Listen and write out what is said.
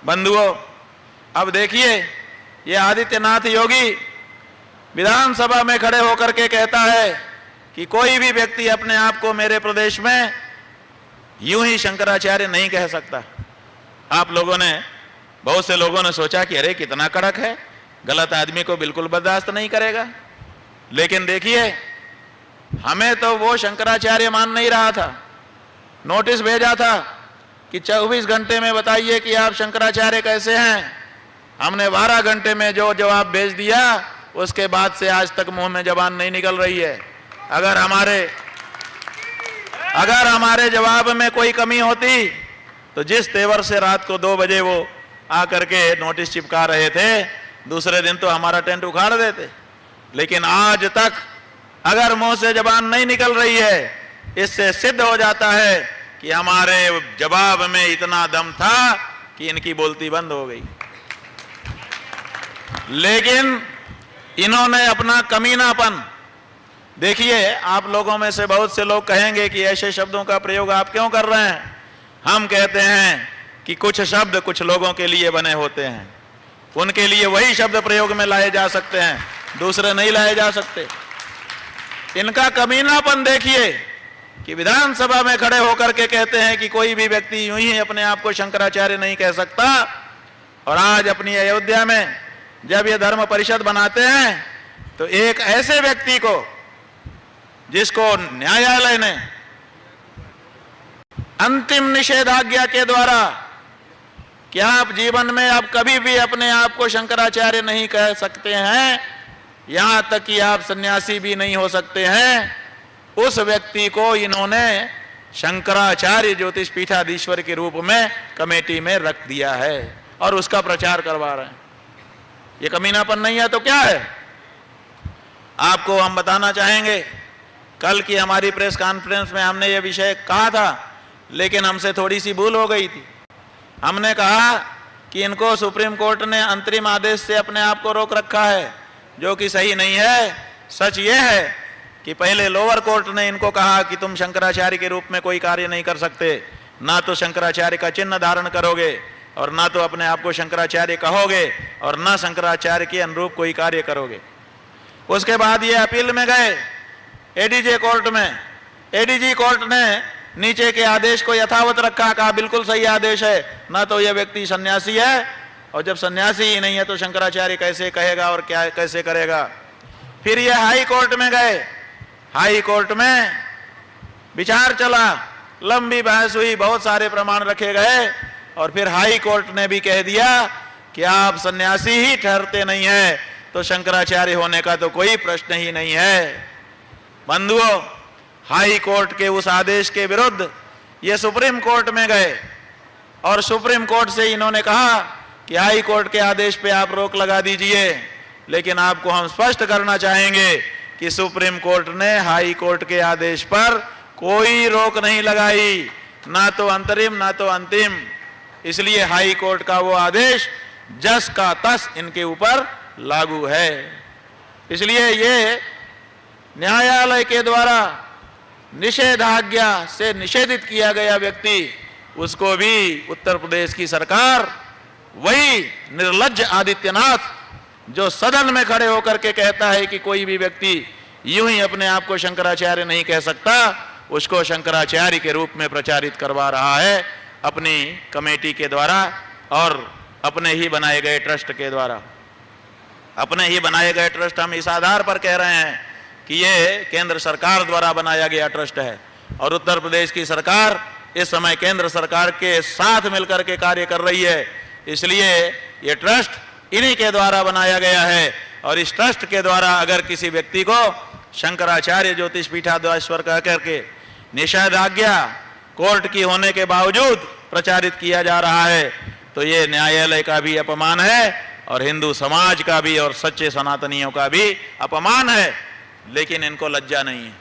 बंधुओं, अब देखिए, ये आदित्यनाथ योगी विधानसभा में खड़े होकर के कहता है कि कोई भी व्यक्ति अपने आप को मेरे प्रदेश में यूं ही शंकराचार्य नहीं कह सकता। आप लोगों ने, बहुत से लोगों ने सोचा कि अरे कितना कड़क है, गलत आदमी को बिल्कुल बर्दाश्त नहीं करेगा। लेकिन देखिए, हमें तो वो शंकराचार्य मान नहीं रहा था। नोटिस भेजा था कि 24 घंटे में बताइए कि आप शंकराचार्य कैसे हैं। हमने 12 घंटे में जो जवाब भेज दिया, उसके बाद से आज तक मुंह में जबान नहीं निकल रही है। अगर हमारे जवाब में कोई कमी होती तो जिस तेवर से रात को 2 बजे वो आकर के नोटिस चिपका रहे थे, दूसरे दिन तो हमारा टेंट उखाड़ देते। लेकिन आज तक अगर मुंह से जबान नहीं निकल रही है, इससे सिद्ध हो जाता है कि हमारे जवाब में इतना दम था कि इनकी बोलती बंद हो गई। लेकिन इन्होंने अपना कमीनापन, देखिए, आप लोगों में से बहुत से लोग कहेंगे कि ऐसे शब्दों का प्रयोग आप क्यों कर रहे हैं। हम कहते हैं कि कुछ शब्द कुछ लोगों के लिए बने होते हैं, उनके लिए वही शब्द प्रयोग में लाए जा सकते हैं, दूसरे नहीं लाए जा सकते। इनका कमीनापन देखिए कि विधानसभा में खड़े होकर के कहते हैं कि कोई भी व्यक्ति यूं ही अपने आप को शंकराचार्य नहीं कह सकता, और आज अपनी अयोध्या में जब ये धर्म परिषद बनाते हैं तो एक ऐसे व्यक्ति को जिसको न्यायालय ने अंतिम निषेधाज्ञा के द्वारा कि आप जीवन में आप कभी भी अपने आप को शंकराचार्य नहीं कह सकते हैं, यहां तक कि आप सन्यासी भी नहीं हो सकते हैं, उस व्यक्ति को इन्होंने शंकराचार्य ज्योतिष पीठाधीश्वर के रूप में कमेटी में रख दिया है और उसका प्रचार करवा रहे हैं। ये कमीनापन नहीं है तो क्या है? आपको हम बताना चाहेंगे, कल की हमारी प्रेस कॉन्फ्रेंस में हमने ये विषय कहा था, लेकिन हमसे थोड़ी सी भूल हो गई थी। हमने कहा कि इनको सुप्रीम कोर्ट ने अंतरिम आदेश से अपने आप को रोक रखा है, जो कि सही नहीं है। सच ये है कि पहले लोअर कोर्ट ने इनको कहा कि तुम शंकराचार्य के रूप में कोई कार्य नहीं कर सकते, ना तो शंकराचार्य का चिन्ह धारण करोगे और ना तो अपने आप को शंकराचार्य कहोगे और ना शंकराचार्य के अनुरूप कोई कार्य करोगे। उसके बाद ये अपील में गए एडीजे कोर्ट में। एडीजी कोर्ट ने नीचे के आदेश को यथावत रखा, कहा बिल्कुल सही आदेश है, ना तो यह व्यक्ति सन्यासी है, और जब सन्यासी ही नहीं है तो शंकराचार्य कैसे कहेगा और क्या कैसे करेगा। फिर ये हाई कोर्ट में गए। हाई कोर्ट में विचार चला, लंबी बहस हुई, बहुत सारे प्रमाण रखे गए, और फिर हाई कोर्ट ने भी कह दिया कि आप सन्यासी ही ठहरते नहीं है तो शंकराचार्य होने का तो कोई प्रश्न ही नहीं है। बंधुओं, हाई कोर्ट के उस आदेश के विरुद्ध ये सुप्रीम कोर्ट में गए और सुप्रीम कोर्ट से इन्होंने कहा कि हाई कोर्ट के आदेश पे आप रोक लगा दीजिए। लेकिन आपको हम स्पष्ट करना चाहेंगे कि सुप्रीम कोर्ट ने हाई कोर्ट के आदेश पर कोई रोक नहीं लगाई, ना तो अंतरिम ना तो अंतिम। इसलिए हाई कोर्ट का वो आदेश जस का तस इनके ऊपर लागू है। इसलिए ये न्यायालय के द्वारा निषेधाज्ञा से निषेधित किया गया व्यक्ति, उसको भी उत्तर प्रदेश की सरकार, वही निर्लज्ज आदित्यनाथ जो सदन में खड़े होकर के कहता है कि कोई भी व्यक्ति यूं ही अपने आप को शंकराचार्य नहीं कह सकता, उसको शंकराचार्य के रूप में प्रचारित करवा रहा है अपनी कमेटी के द्वारा और अपने ही बनाए गए ट्रस्ट के द्वारा। अपने ही बनाए गए ट्रस्ट हम इस आधार पर कह रहे हैं कि ये केंद्र सरकार द्वारा बनाया गया ट्रस्ट है और उत्तर प्रदेश की सरकार इस समय केंद्र सरकार के साथ मिलकर के कार्य कर रही है। इसलिए ये ट्रस्ट इन्हीं के द्वारा बनाया गया है और इस ट्रस्ट के द्वारा अगर किसी व्यक्ति को शंकराचार्य ज्योतिष पीठाधीश्वर कह करके निषेधाज्ञा कोर्ट की होने के बावजूद प्रचारित किया जा रहा है तो ये न्यायालय का भी अपमान है और हिंदू समाज का भी और सच्चे सनातनियों का भी अपमान है। लेकिन इनको लज्जा नहीं है।